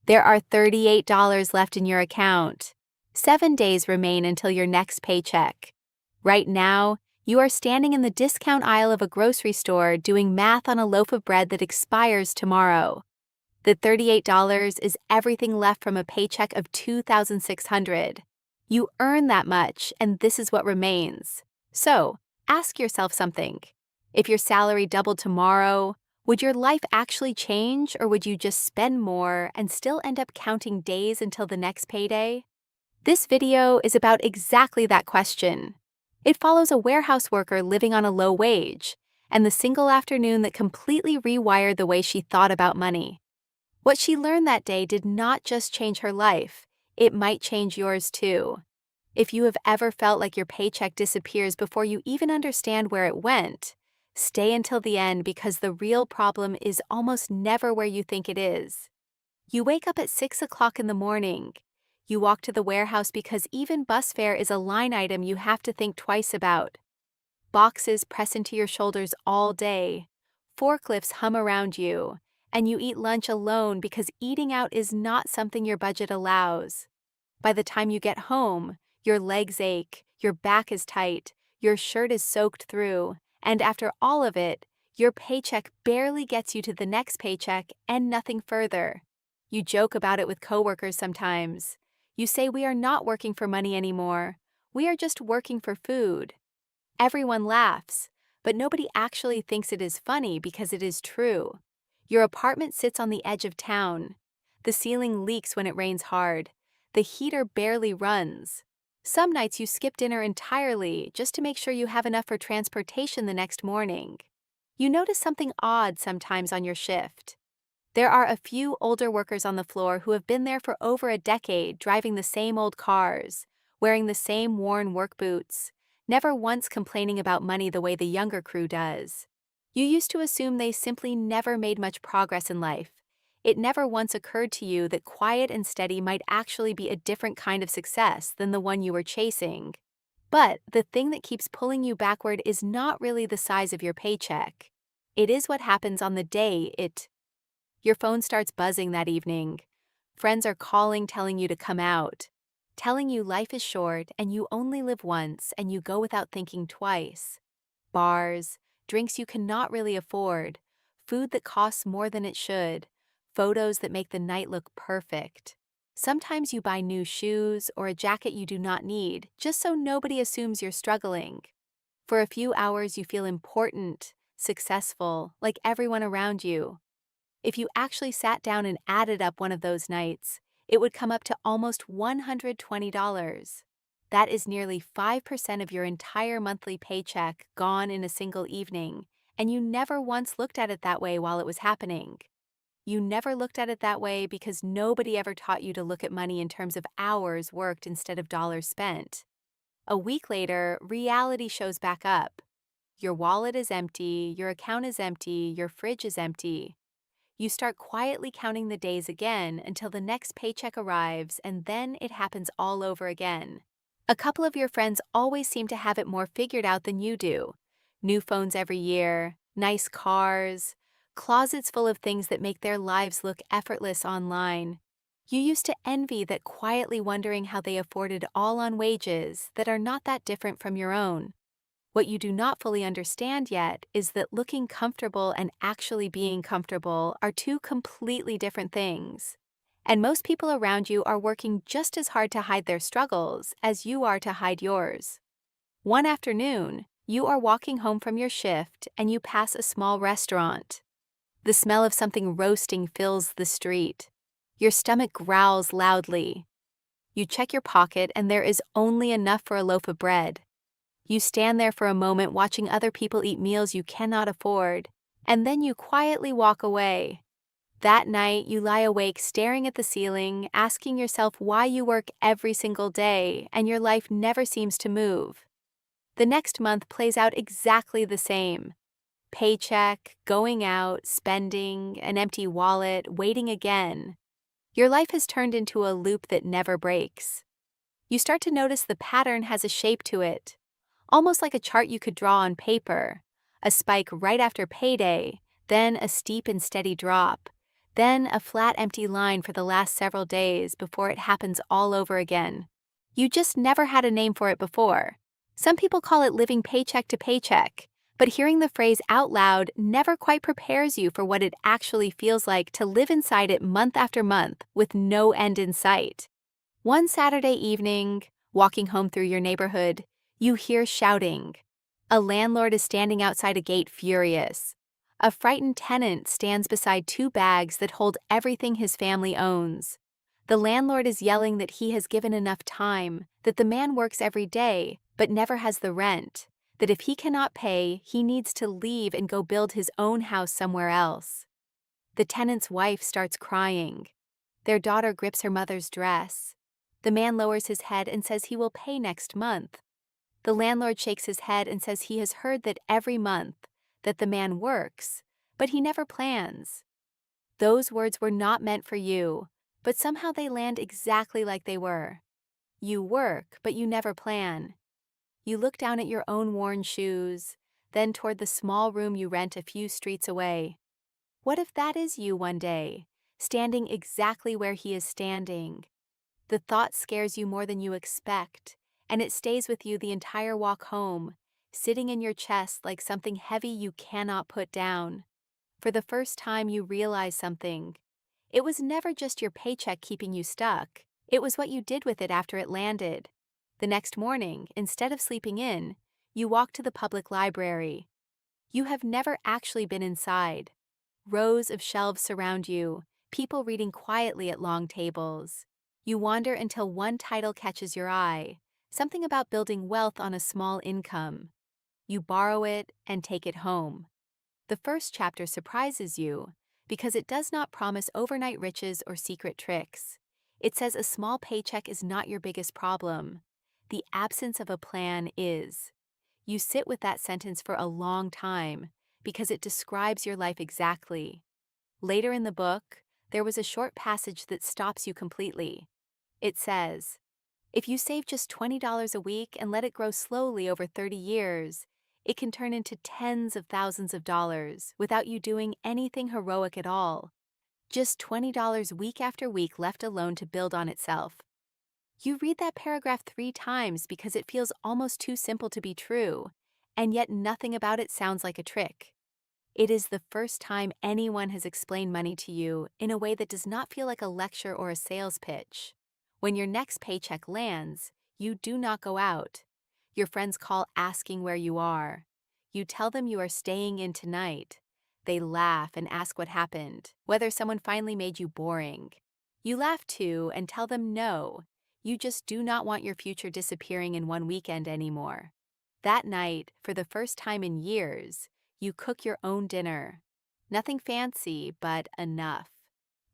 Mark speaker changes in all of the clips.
Speaker 1: There are $38 left in your account. 7 days remain until your next paycheck. Right now, you are standing in the discount aisle of a grocery store doing math on a loaf of bread that expires tomorrow. The $38 is everything left from a paycheck of $2,600. You earn that much, and this is what remains. So, ask yourself something. If your salary doubled tomorrow, would your life actually change, or would you just spend more and still end up counting days until the next payday? This video is about exactly that question. It follows a warehouse worker living on a low wage, and the single afternoon that completely rewired the way she thought about money. What she learned that day did not just change her life, it might change yours too. If you have ever felt like your paycheck disappears before you even understand where it went, stay until the end because the real problem is almost never where you think it is. You wake up at 6 o'clock in the morning. You walk to the warehouse because even bus fare is a line item you have to think twice about. Boxes press into your shoulders all day. Forklifts hum around you. And you eat lunch alone because eating out is not something your budget allows. By the time you get home, your legs ache, your back is tight, your shirt is soaked through, and after all of it, your paycheck barely gets you to the next paycheck and nothing further. You joke about it with coworkers sometimes. You say we are not working for money anymore. We are just working for food. Everyone laughs, but nobody actually thinks it is funny because it is true. Your apartment sits on the edge of town. The ceiling leaks when it rains hard. The heater barely runs. Some nights you skip dinner entirely just to make sure you have enough for transportation the next morning. You notice something odd sometimes on your shift. There are a few older workers on the floor who have been there for over a decade, driving the same old cars, wearing the same worn work boots, never once complaining about money the way the younger crew does. You used to assume they simply never made much progress in life. It never once occurred to you that quiet and steady might actually be a different kind of success than the one you were chasing. But the thing that keeps pulling you backward is not really the size of your paycheck. It is what happens on the day Your phone starts buzzing that evening. Friends are calling, telling you to come out, telling you life is short and you only live once and you go without thinking twice. Bars, drinks you cannot really afford, food that costs more than it should, photos that make the night look perfect. Sometimes you buy new shoes or a jacket you do not need, just so nobody assumes you're struggling. For a few hours you feel important, successful, like everyone around you. If you actually sat down and added up one of those nights, it would come up to almost $120. That is nearly 5% of your entire monthly paycheck gone in a single evening, and you never once looked at it that way while it was happening. You never looked at it that way because nobody ever taught you to look at money in terms of hours worked instead of dollars spent. A week later, reality shows back up. Your wallet is empty, your account is empty, your fridge is empty. You start quietly counting the days again until the next paycheck arrives, and then it happens all over again. A couple of your friends always seem to have it more figured out than you do. New phones every year, nice cars, closets full of things that make their lives look effortless online. You used to envy that, quietly wondering how they afforded all on wages that are not that different from your own. What you do not fully understand yet is that looking comfortable and actually being comfortable are two completely different things. And most people around you are working just as hard to hide their struggles as you are to hide yours. One afternoon, you are walking home from your shift and you pass a small restaurant. The smell of something roasting fills the street. Your stomach growls loudly. You check your pocket and there is only enough for a loaf of bread. You stand there for a moment watching other people eat meals you cannot afford, and then you quietly walk away. That night, you lie awake staring at the ceiling, asking yourself why you work every single day and your life never seems to move. The next month plays out exactly the same. Paycheck, going out, spending, an empty wallet, waiting again. Your life has turned into a loop that never breaks. You start to notice the pattern has a shape to it, almost like a chart you could draw on paper. A spike right after payday, then a steep and steady drop, Then a flat empty line for the last several days before it happens all over again. You just never had a name for it before. Some people call it living paycheck to paycheck, but hearing the phrase out loud never quite prepares you for what it actually feels like to live inside it month after month with no end in sight. One Saturday evening, walking home through your neighborhood, you hear shouting. A landlord is standing outside a gate furious. A frightened tenant stands beside two bags that hold everything his family owns. The landlord is yelling that he has given enough time, that the man works every day but never has the rent, that if he cannot pay, he needs to leave and go build his own house somewhere else. The tenant's wife starts crying. Their daughter grips her mother's dress. The man lowers his head and says he will pay next month. The landlord shakes his head and says he has heard that every month, that the man works, but he never plans. Those words were not meant for you, but somehow they land exactly like they were. You work, but you never plan. You look down at your own worn shoes, then toward the small room you rent a few streets away. What if that is you one day, standing exactly where he is standing? The thought scares you more than you expect, and it stays with you the entire walk home, sitting in your chest like something heavy you cannot put down. For the first time, you realize something. It was never just your paycheck keeping you stuck. It was what you did with it after it landed. The next morning, instead of sleeping in, you walk to the public library. You have never actually been inside. Rows of shelves surround you, people reading quietly at long tables. You wander until one title catches your eye, something about building wealth on a small income. You borrow it and take it home. The first chapter surprises you because it does not promise overnight riches or secret tricks. It says a small paycheck is not your biggest problem. The absence of a plan is. You sit with that sentence for a long time because it describes your life exactly. Later in the book, there was a short passage that stops you completely. It says, if you save just $20 a week and let it grow slowly over 30 years, it can turn into tens of thousands of dollars without you doing anything heroic at all. Just $20 week after week left alone to build on itself. You read that paragraph 3 times because it feels almost too simple to be true, and yet nothing about it sounds like a trick. It is the first time anyone has explained money to you in a way that does not feel like a lecture or a sales pitch. When your next paycheck lands, you do not go out. Your friends call asking where you are. You tell them you are staying in tonight. They laugh and ask what happened, whether someone finally made you boring. You laugh too and tell them no. You just do not want your future disappearing in one weekend anymore. That night, for the first time in years, you cook your own dinner. Nothing fancy, but enough.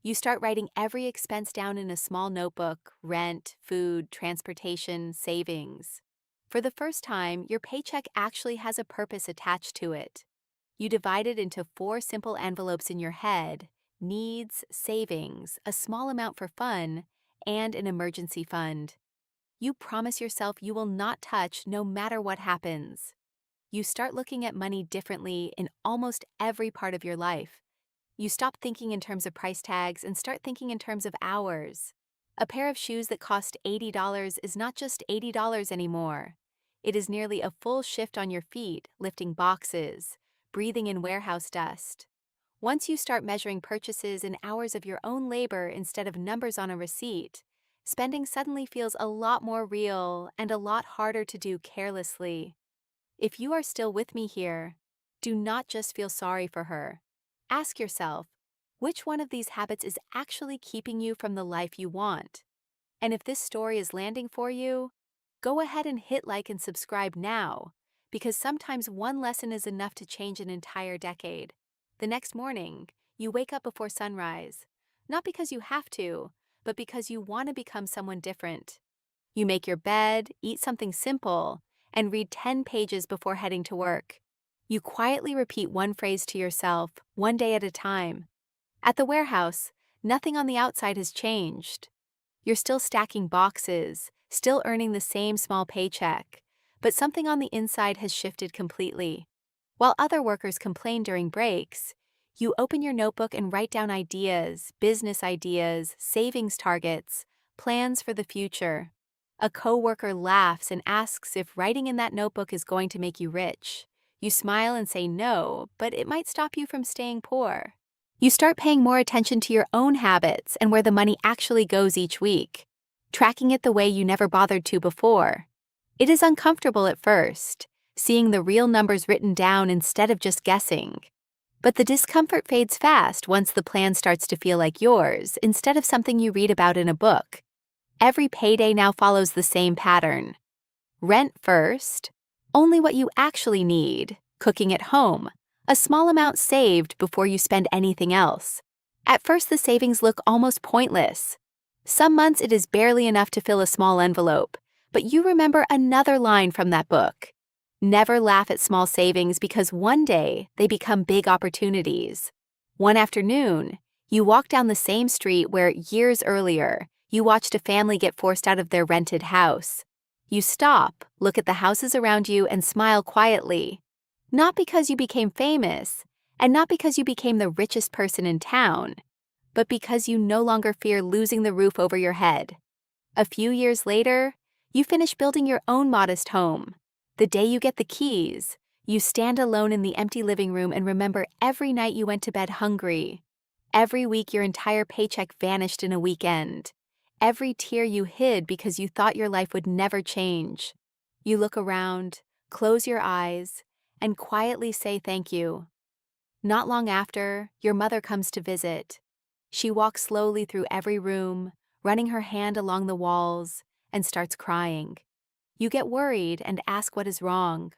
Speaker 1: You start writing every expense down in a small notebook: rent, food, transportation, savings. For the first time, your paycheck actually has a purpose attached to it. You divide it into 4 simple envelopes in your head: needs, savings, a small amount for fun, and an emergency fund. You promise yourself you will not touch no matter what happens. You start looking at money differently in almost every part of your life. You stop thinking in terms of price tags and start thinking in terms of hours. A pair of shoes that cost $80 is not just $80 anymore. It is nearly a full shift on your feet, lifting boxes, breathing in warehouse dust. Once you start measuring purchases in hours of your own labor instead of numbers on a receipt, spending suddenly feels a lot more real and a lot harder to do carelessly. If you are still with me here, do not just feel sorry for her. Ask yourself, which one of these habits is actually keeping you from the life you want? And if this story is landing for you, go ahead and hit like and subscribe now, because sometimes one lesson is enough to change an entire decade. The next morning, you wake up before sunrise, not because you have to, but because you want to become someone different. You make your bed, eat something simple, and read 10 pages before heading to work. You quietly repeat one phrase to yourself, one day at a time. At the warehouse, nothing on the outside has changed. You're still stacking boxes, still earning the same small paycheck, but something on the inside has shifted completely. While other workers complain during breaks, You open your notebook and write down ideas, business ideas, savings targets, plans for the future. A coworker laughs and asks if writing in that notebook is going to make you rich. You smile and say no, but it might stop you from staying poor. You start paying more attention to your own habits and where the money actually goes each week, tracking it the way you never bothered to before. It is uncomfortable at first, seeing the real numbers written down instead of just guessing. But the discomfort fades fast once the plan starts to feel like yours instead of something you read about in a book. Every payday now follows the same pattern. Rent first, only what you actually need, cooking at home, a small amount saved before you spend anything else. At first, the savings look almost pointless. Some months it is barely enough to fill a small envelope, but you remember another line from that book. Never laugh at small savings because one day they become big opportunities. One afternoon, you walk down the same street where, years earlier, you watched a family get forced out of their rented house. You stop, look at the houses around you, and smile quietly. Not because you became famous, and not because you became the richest person in town, but because you no longer fear losing the roof over your head. A few years later, you finish building your own modest home. The day you get the keys, you stand alone in the empty living room and remember every night you went to bed hungry. Every week your entire paycheck vanished in a weekend. Every tear you hid because you thought your life would never change. You look around, close your eyes, and quietly say thank you. Not long after, your mother comes to visit. She walks slowly through every room, running her hand along the walls, and starts crying. You get worried and ask what is wrong.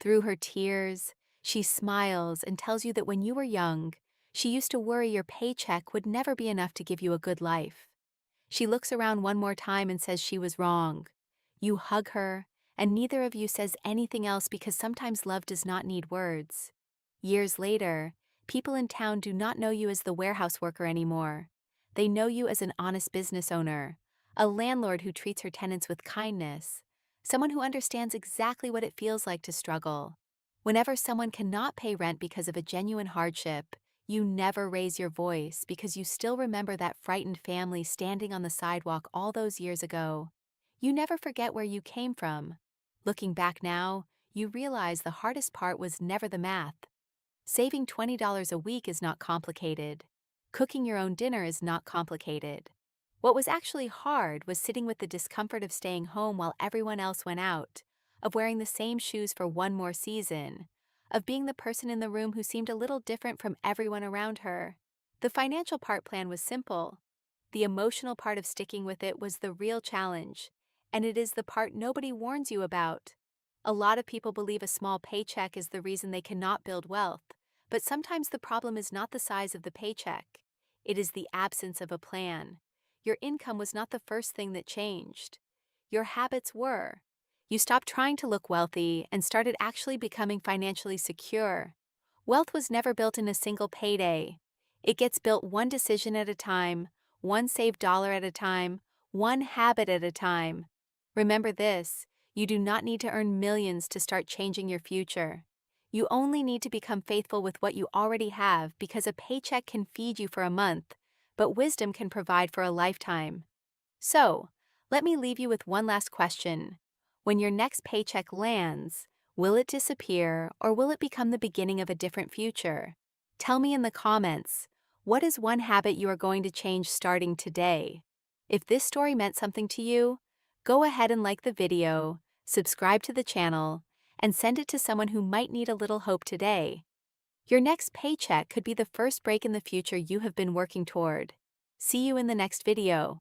Speaker 1: Through her tears, she smiles and tells you that when you were young, she used to worry your paycheck would never be enough to give you a good life. She looks around one more time and says she was wrong. You hug her, and neither of you says anything else because sometimes love does not need words. Years later, people in town do not know you as the warehouse worker anymore. They know you as an honest business owner, a landlord who treats her tenants with kindness, someone who understands exactly what it feels like to struggle. Whenever someone cannot pay rent because of a genuine hardship, you never raise your voice because you still remember that frightened family standing on the sidewalk all those years ago. You never forget where you came from. Looking back now, you realize the hardest part was never the math. Saving $20 a week is not complicated. Cooking your own dinner is not complicated. What was actually hard was sitting with the discomfort of staying home while everyone else went out, of wearing the same shoes for one more season, of being the person in the room who seemed a little different from everyone around her. The financial plan was simple. The emotional part of sticking with it was the real challenge, and it is the part nobody warns you about. A lot of people believe a small paycheck is the reason they cannot build wealth, but sometimes the problem is not the size of the paycheck. It is the absence of a plan. Your income was not the first thing that changed. Your habits were. You stopped trying to look wealthy and started actually becoming financially secure. Wealth was never built in a single payday. It gets built one decision at a time, one saved dollar at a time, one habit at a time. Remember this, you do not need to earn millions to start changing your future. You only need to become faithful with what you already have because a paycheck can feed you for a month, but wisdom can provide for a lifetime. So, let me leave you with one last question. When your next paycheck lands, will it disappear or will it become the beginning of a different future? Tell me in the comments, what is one habit you are going to change starting today? If this story meant something to you, go ahead and like the video, subscribe to the channel, and send it to someone who might need a little hope today. Your next paycheck could be the first break in the future you have been working toward. See you in the next video.